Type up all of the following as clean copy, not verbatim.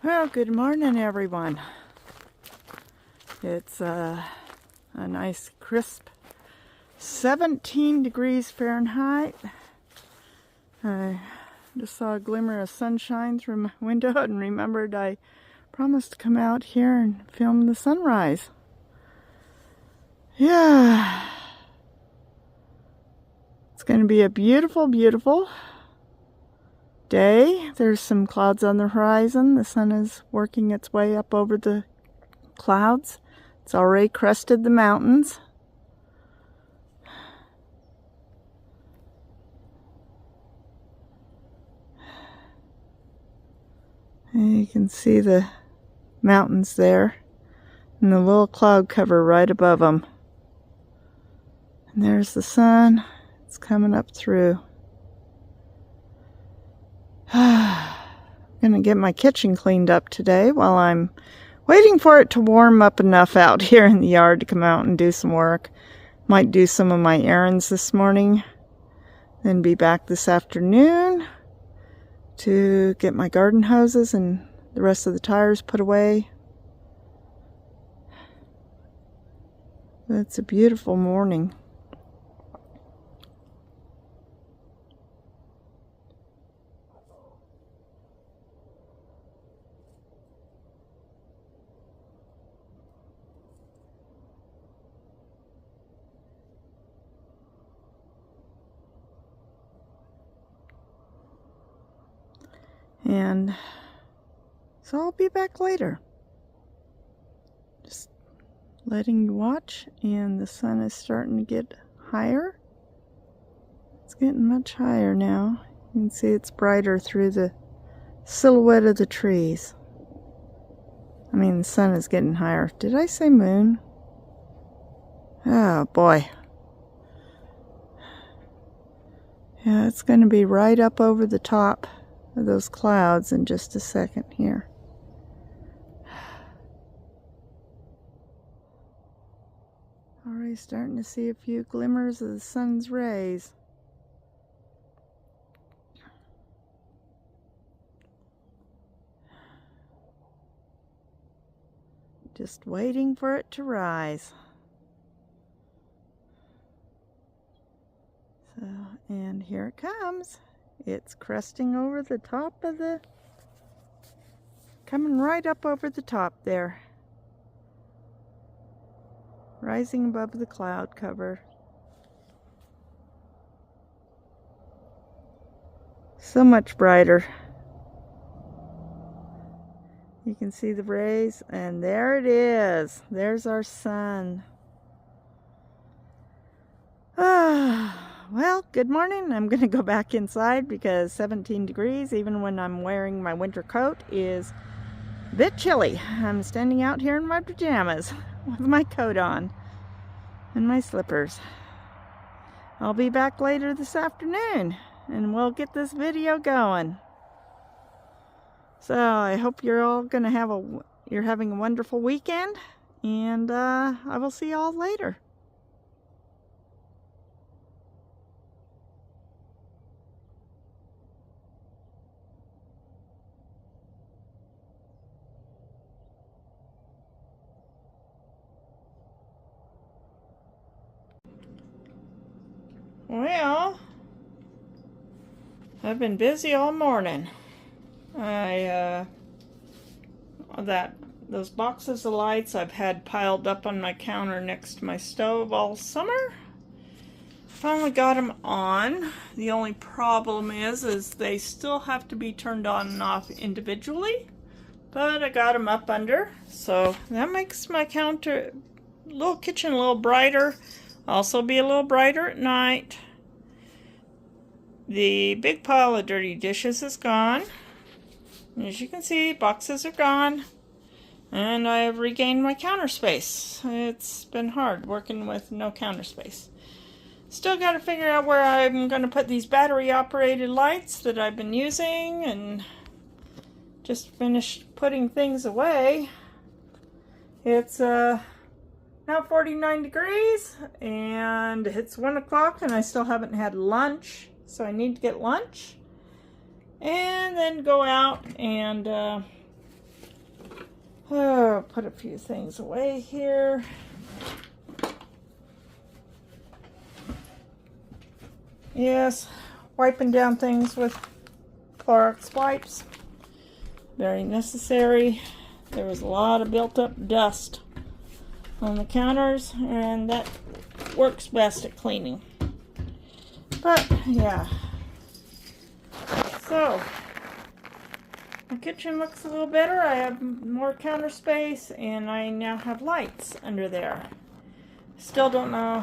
Well, good morning, everyone. It's a nice, crisp 17 degrees Fahrenheit. I just saw a glimmer of sunshine through my window and remembered I promised to come out here and film the sunrise. Yeah. It's going to be a beautiful, beautiful day. There's some clouds on the horizon. The sun is working its way up over the clouds. It's already crested the mountains. And you can see the mountains there and the little cloud cover right above them. And there's the sun. It's coming up through. I'm gonna get my kitchen cleaned up today while I'm waiting for it to warm up enough out here in the yard to come out and do some work. Might do some of my errands this morning, then be back this afternoon to get my garden hoses and the rest of the tires put away. It's a beautiful morning. And so I'll be back later. Just letting you watch, and the sun is starting to get higher. It's getting much higher now. You can see it's brighter through the silhouette of the trees. I mean, the sun is getting higher. Did I say moon? Oh boy. Yeah, it's going to be right up over the top of those clouds in just a second here. Already starting to see a few glimmers of the sun's rays. Just waiting for it to rise. So, and here it comes. It's cresting over the top of the, coming right up over the top there. Rising above the cloud cover. So much brighter. You can see the rays, and there it is. There's our sun. Well, good morning. I'm going to go back inside because 17 degrees, even when I'm wearing my winter coat, is a bit chilly. I'm standing out here in my pajamas with my coat on and my slippers. I'll be back later this afternoon and we'll get this video going. So I hope you're all going to have you're having a wonderful weekend, and I will see you all later. Well, I've been busy all morning. Those boxes of lights I've had piled up on my counter next to my stove all summer. Finally got them on. The only problem is they still have to be turned on and off individually, but I got them up under, so that makes my little kitchen a little brighter. Also be a little brighter at night. The big pile of dirty dishes is gone. As you can see, boxes are gone. And I have regained my counter space. It's been hard working with no counter space. Still got to figure out where I'm going to put these battery operated lights that I've been using, and just finished putting things away. It's now 49 degrees and it's 1 o'clock and I still haven't had lunch, so I need to get lunch and then go out and Oh, put a few things away here. Yes, wiping down things with Clorox wipes. Very necessary. There was a lot of built up dust on the counters, and that works best at cleaning. But yeah. So my kitchen looks a little better. I have more counter space, and I now have lights under there. Still don't know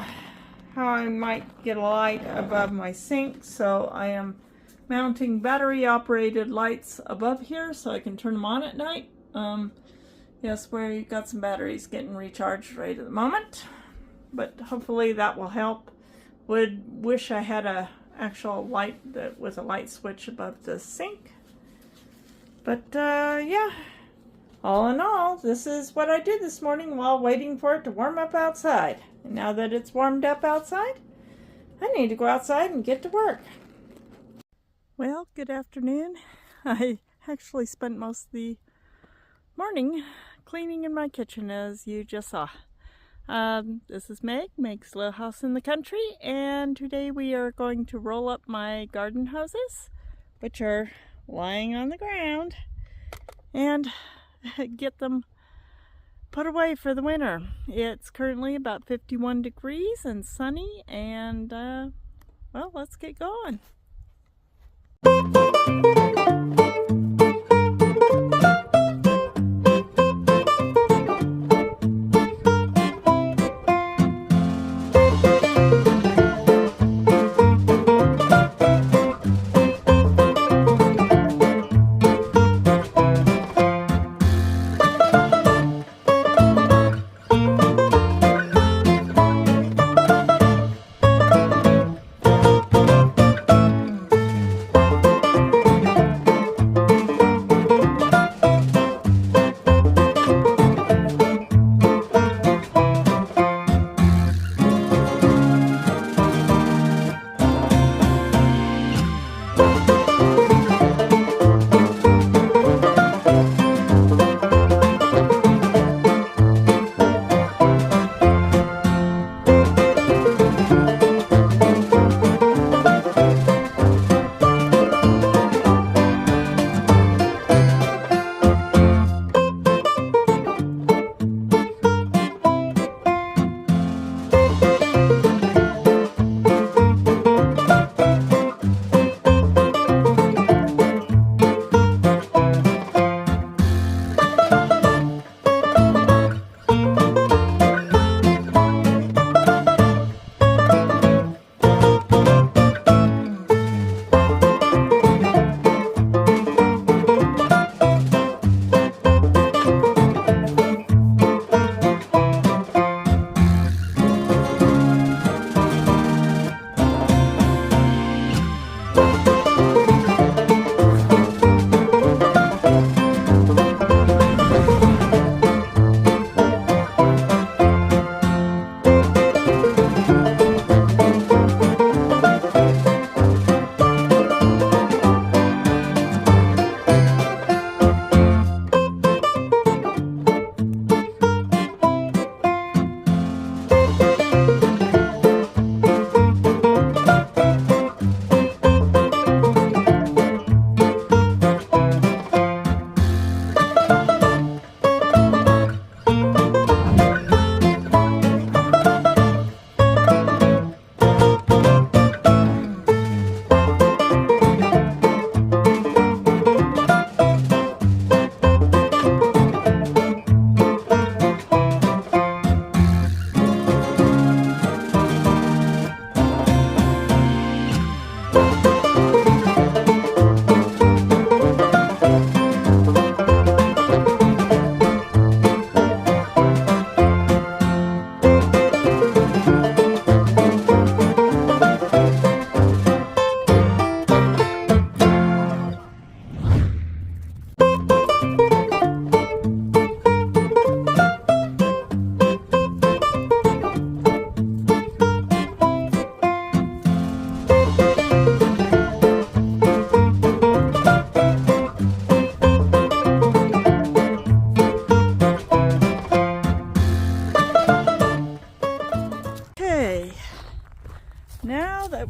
how I might get a light above my sink, so I am mounting battery operated lights above here so I can turn them on at night. Yes, we got some batteries getting recharged right at the moment, but hopefully that will help. Would wish I had a actual light that with a light switch above the sink. But yeah, all in all, this is what I did this morning while waiting for it to warm up outside. And now that it's warmed up outside, I need to go outside and get to work. Well, good afternoon. I actually spent most of the morning cleaning in my kitchen, as you just saw. This is Meg's Little House in the Country, and today we are going to roll up my garden hoses, which are lying on the ground, and get them put away for the winter. It's currently about 51 degrees and sunny, and well, let's get going.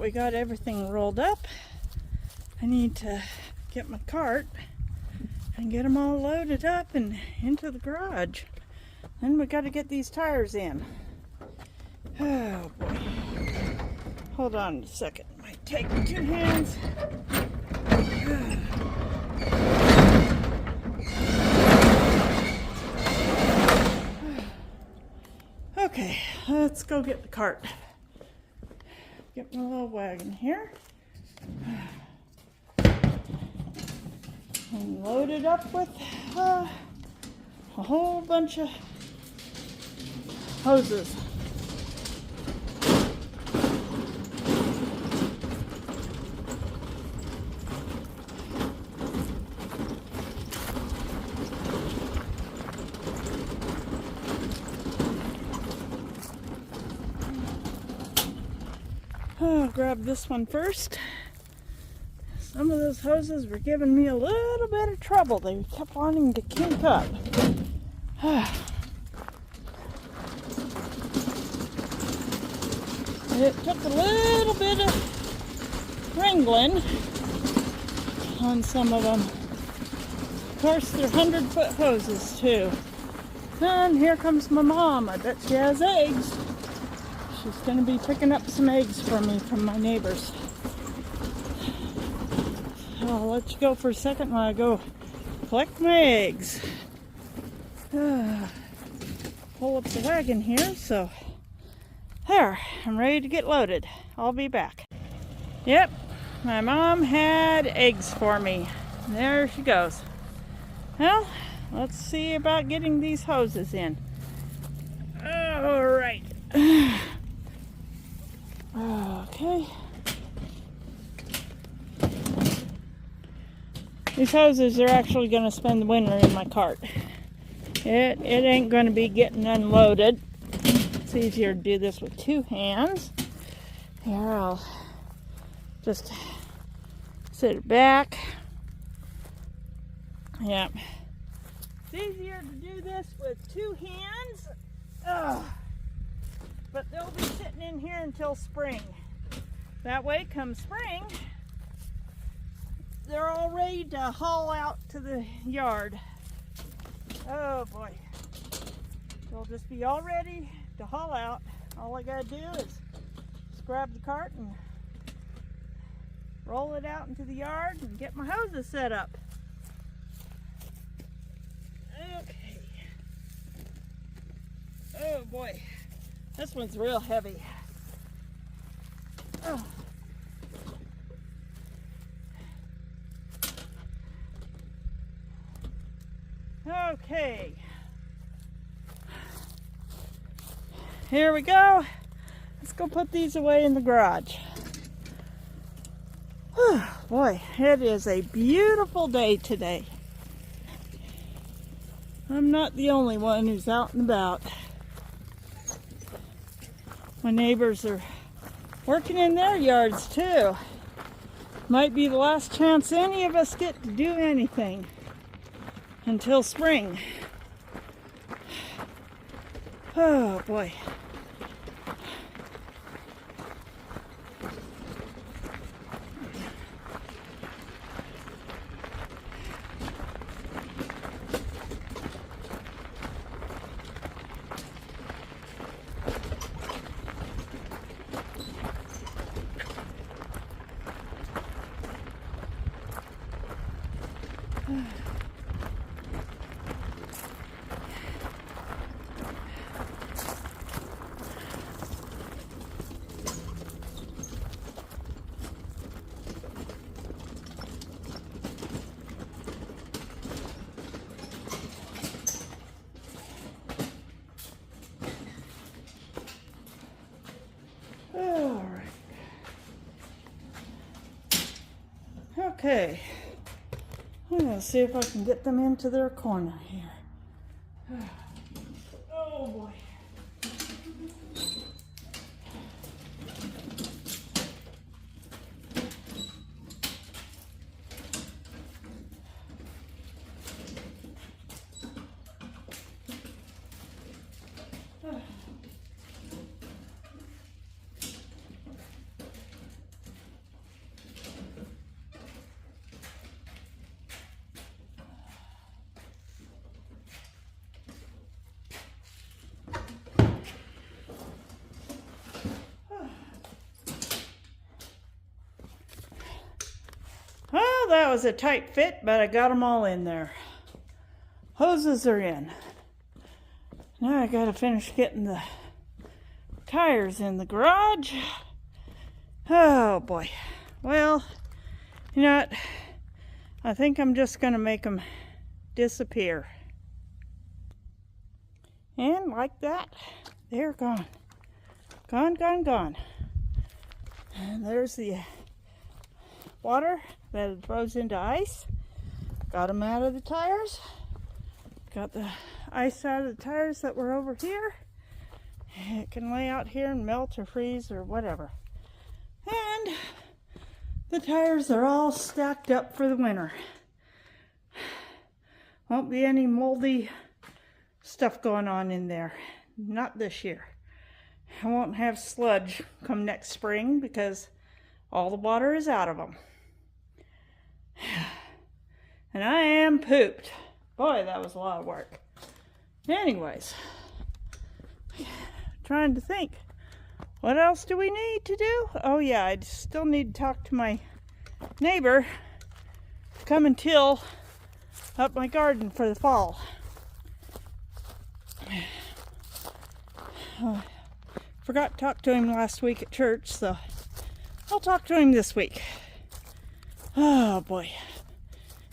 we got everything rolled up, I need to get my cart and get them all loaded up and into the garage. Then we got to get these tires in. Oh boy. Hold on a second. Might take 2 hands. Okay, let's go get the cart. Get my little wagon here. And load it up with a whole bunch of hoses. I'll grab this one first. Some of those hoses were giving me a little bit of trouble. They kept wanting to kink up. It took a little bit of wrangling on some of them. Of course, they're 100-foot hoses too. And here comes my mom. I bet she has eggs. She's going to be picking up some eggs for me from my neighbors. So I'll let you go for a second while I go collect my eggs. Pull up the wagon here, so there, I'm ready to get loaded. I'll be back. Yep, my mom had eggs for me. There she goes. Well, let's see about getting these hoses in. All right. Okay. These hoses are actually going to spend the winter in my cart. It ain't going to be getting unloaded. It's easier to do this with 2 hands. Here, I'll just sit it back. Yep. It's easier to do this with 2 hands. Ugh. But they'll be sitting in here until spring. That way, come spring, they're all ready to haul out to the yard. Oh boy. They'll just be all ready to haul out. All I gotta do is just grab the cart and roll it out into the yard and get my hoses set up. Okay. Oh boy. This one's real heavy. Oh. Okay. Here we go. Let's go put these away in the garage. Boy, it is a beautiful day today. I'm not the only one who's out and about. My neighbors are working in their yards too. Might be the last chance any of us get to do anything until spring. Oh boy. Okay, I'm going to see if I can get them into their corner here. Oh boy. that was a tight fit, but I got them all in there. Hoses are in. Now I gotta finish getting the tires in the garage. Oh boy. Well, you know what? I think I'm just gonna make them disappear. And like that, they're gone. Gone, gone, gone. And there's the water that froze into ice. Got them out of the tires. Got the ice out of the tires that were over here. It can lay out here and melt or freeze or whatever. And the tires are all stacked up for the winter. Won't be any moldy stuff going on in there. Not this year. I won't have sludge come next spring because all the water is out of them. And I am pooped. Boy, that was a lot of work. Anyways, trying to think. What else do we need to do? Oh yeah, I still need to talk to my neighbor to come and till up my garden for the fall. Forgot to talk to him last week at church, so I'll talk to him this week. Oh boy,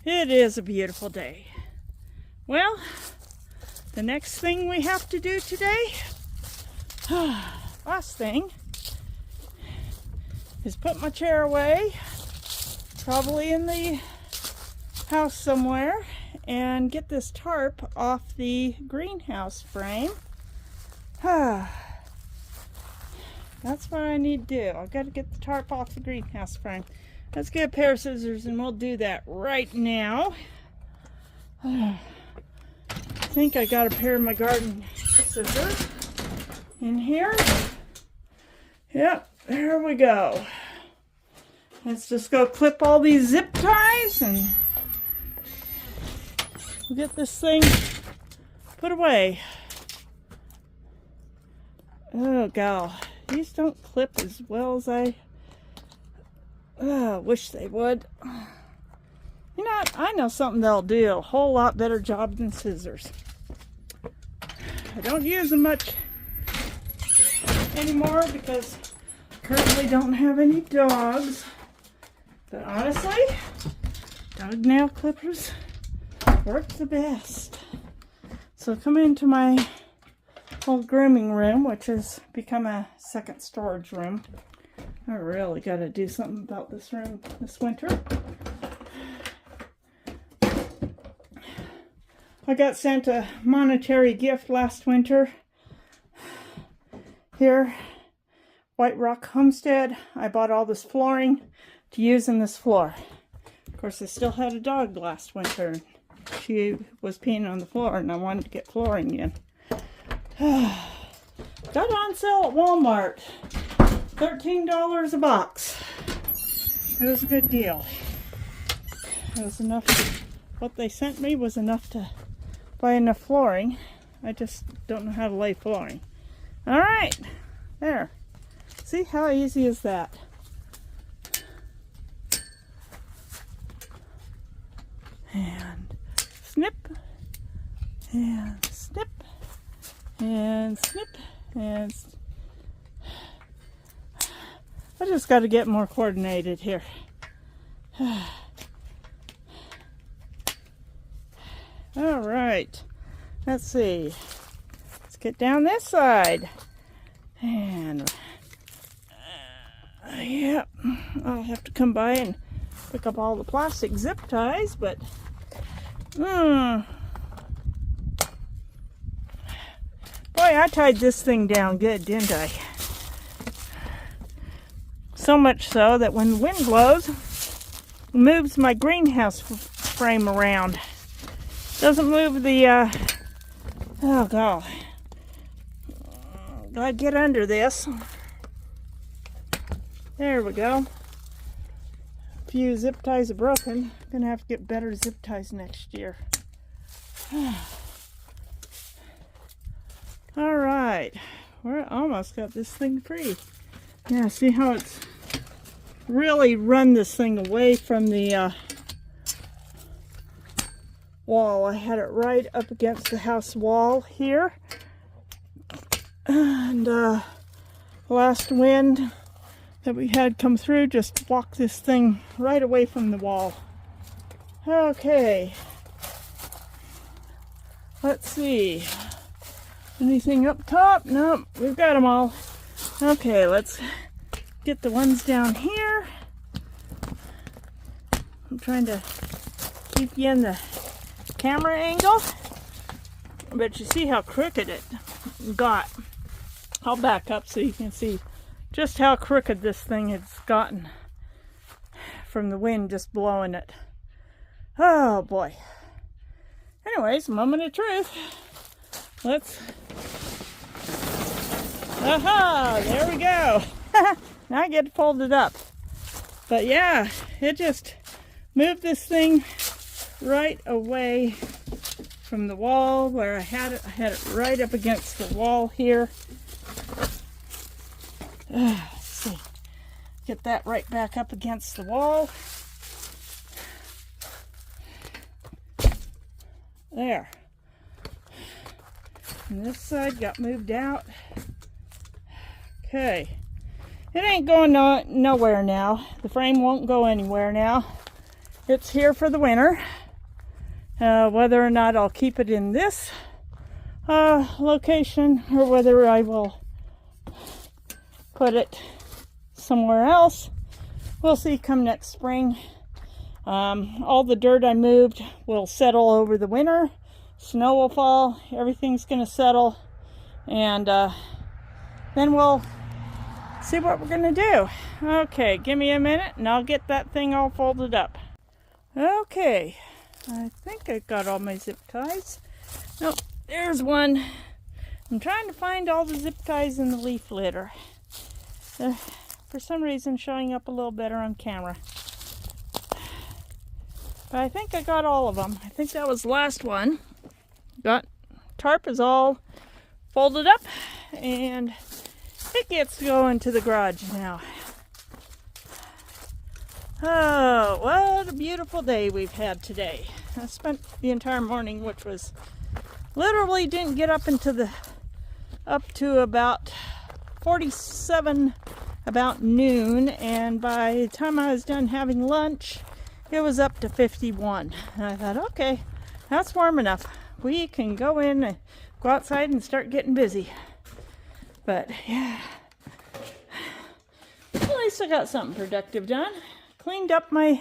it is a beautiful day. Well, the next thing we have to do today, last thing, is put my chair away, probably in the house somewhere, and get this tarp off the greenhouse frame. That's what I need to do. I've got to get the tarp off the greenhouse frame. Let's get a pair of scissors and we'll do that right now. I think I got a pair of my garden scissors in here. Yep, there we go. Let's just go clip all these zip ties and we'll get this thing put away. Oh, gal. These don't clip as well as I wish they would. You know what? I know something that'll do a whole lot better job than scissors. I don't use them much anymore because I currently don't have any dogs. But honestly, dog nail clippers work the best. So come into my old grooming room, which has become a second storage room. I really got to do something about this room this winter. I got sent a monetary gift last winter. Here, White Rock Homestead. I bought all this flooring to use in this floor. Of course, I still had a dog last winter. She was peeing on the floor and I wanted to get flooring in. Got on sale at Walmart. $13 a box. It was a good deal. It was enough. What they sent me was enough to buy enough flooring. I just don't know how to lay flooring. All right, there. See how easy is that? And snip, and snip, and snip, and I just got to get more coordinated here. All right, let's see. Let's get down this side. And yeah, I'll have to come by and pick up all the plastic zip ties, but boy, I tied this thing down good, didn't I? So much so that when the wind blows, it moves my greenhouse frame around. Doesn't move the, oh God. Gotta get under this. There we go. A few zip ties are broken. Gonna have to get better zip ties next year. All right, we're almost got this thing free. Yeah, see how it's really run this thing away from the wall. I had it right up against the house wall here. And last wind that we had come through just walked this thing right away from the wall. Okay. Let's see. Anything up top? Nope, we've got them all. Okay, let's get the ones down here. I'm trying to keep you in the camera angle, but you see how crooked it got. I'll back up so you can see just how crooked this thing has gotten from the wind just blowing it. Oh boy. Anyways, moment of truth. Let's... Aha! There we go. Now I get it folded up. But yeah, it just moved this thing right away from the wall where I had it. I had it right up against the wall here. Let's see. Get that right back up against the wall. There. And this side got moved out. Okay. It ain't going nowhere now. The frame won't go anywhere now. It's here for the winter. Whether or not I'll keep it in this location or whether I will put it somewhere else, we'll see come next spring. All the dirt I moved will settle over the winter. Snow will fall. Everything's going to settle. And then we'll see what we're going to do. Okay, give me a minute and I'll get that thing all folded up. Okay, I think I got all my zip ties. Nope, there's one. I'm trying to find all the zip ties in the leaf litter. For some reason showing up a little better on camera. But I think I got all of them. I think that was the last one. Tarp is all folded up and it gets to go into the garage now. Oh, what a beautiful day we've had today. I spent the entire morning, which was literally didn't get up to about 47 about noon, and by the time I was done having lunch it was up to 51. And I thought, okay, that's warm enough. We can go in and go outside and start getting busy. But yeah, at least I got something productive done. Cleaned up my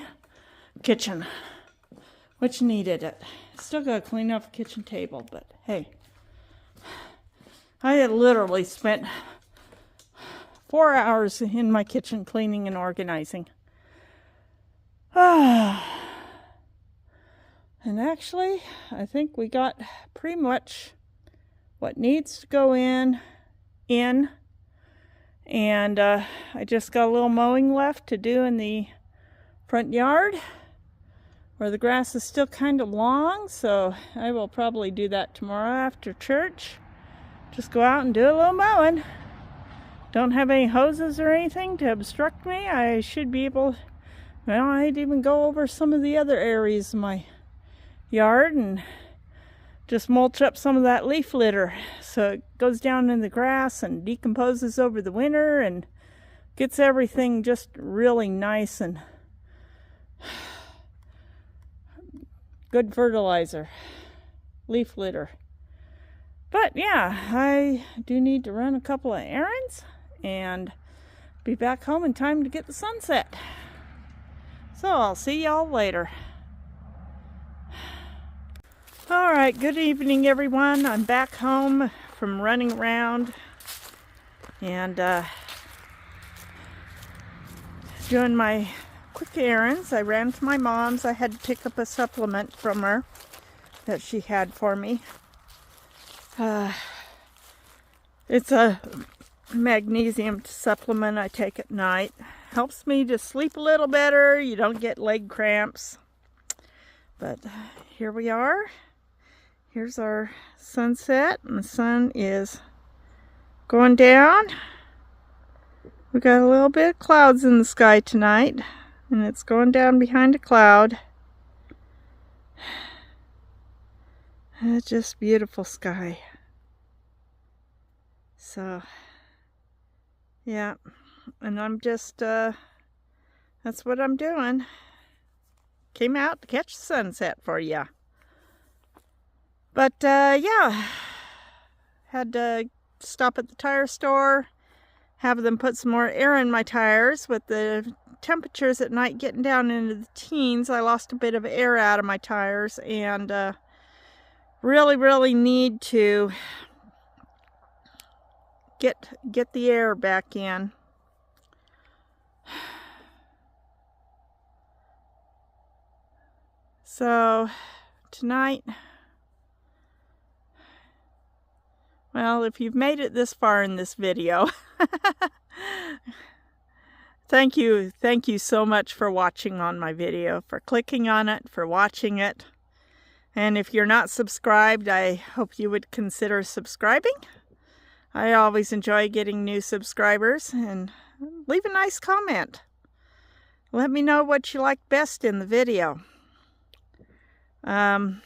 kitchen, which needed it. Still got to clean up the kitchen table, but hey, I had literally spent 4 hours in my kitchen cleaning and organizing. And actually, I think we got pretty much what needs to go in. And I just got a little mowing left to do in the front yard where the grass is still kind of long, so I will probably do that tomorrow after church. Just go out and do a little mowing. Don't have any hoses or anything to obstruct me. I should be able, well, I'd even go over some of the other areas of my yard and just mulch up some of that leaf litter so it goes down in the grass and decomposes over the winter and gets everything just really nice and good fertilizer, leaf litter. But yeah, I do need to run a couple of errands and be back home in time to get the sunset. So I'll see y'all later. Alright, good evening everyone. I'm back home from running around and doing my quick errands. I ran to my mom's. I had to pick up a supplement from her that she had for me. It's a magnesium supplement I take at night. Helps me to sleep a little better. You don't get leg cramps. But here we are. Here's our sunset, and the sun is going down. We got a little bit of clouds in the sky tonight, and it's going down behind a cloud. It's just beautiful sky. So, yeah, and I'm just, that's what I'm doing. Came out to catch the sunset for you. But, yeah, had to stop at the tire store, have them put some more air in my tires. With the temperatures at night getting down into the teens, I lost a bit of air out of my tires, and really need to get the air back in. So tonight, well, if you've made it this far in this video, thank you so much for watching on my video, for clicking on it, for watching it. And if you're not subscribed, I hope you would consider subscribing. I always enjoy getting new subscribers, and leave a nice comment. Let me know what you like best in the video. I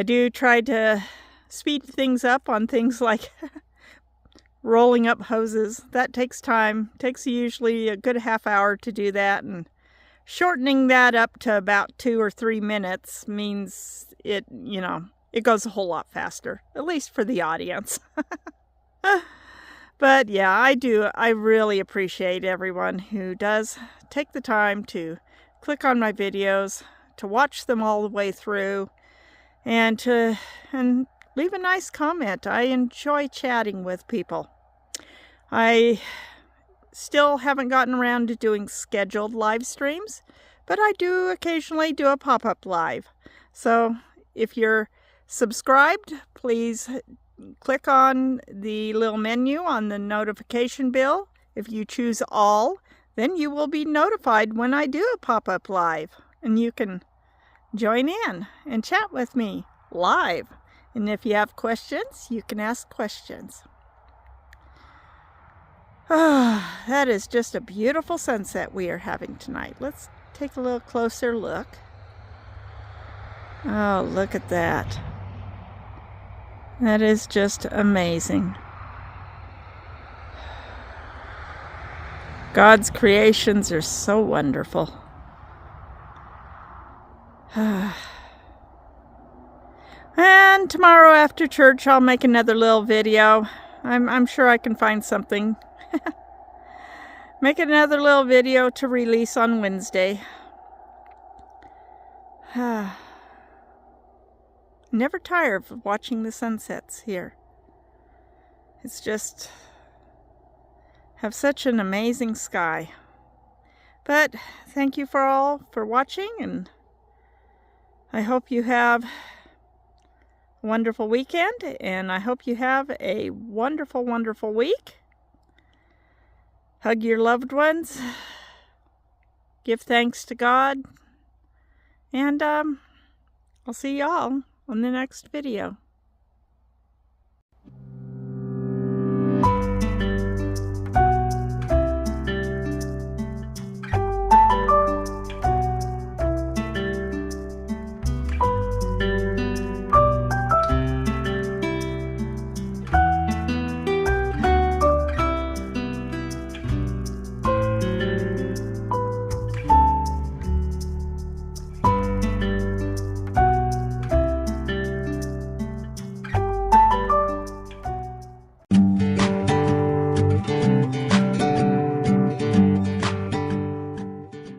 do try to speed things up on things like rolling up hoses. That takes time. It takes usually a good half hour to do that, and shortening that up to about 2 or 3 minutes means it, you know, it goes a whole lot faster, at least for the audience. But yeah, I really appreciate everyone who does take the time to click on my videos, to watch them all the way through, and leave a nice comment. I enjoy chatting with people. I still haven't gotten around to doing scheduled live streams, but I do occasionally do a pop-up live. So if you're subscribed, please click on the little menu on the notification bell. If you choose all, then you will be notified when I do a pop-up live, and you can join in and chat with me live. And if you have questions, you can ask questions. Ah, that is just a beautiful sunset we are having tonight. Let's take a little closer look. Oh, look at that. That is just amazing. God's creations are so wonderful. And tomorrow after church, I'll make another little video. I'm sure I can find something. Make another little video to release on Wednesday. Never tire of watching the sunsets here. It's just have such an amazing sky. But thank you all for watching, and I hope you have a wonderful weekend, and I hope you have a wonderful week. Hug your loved ones. Give thanks to God. And I'll see y'all on the next video.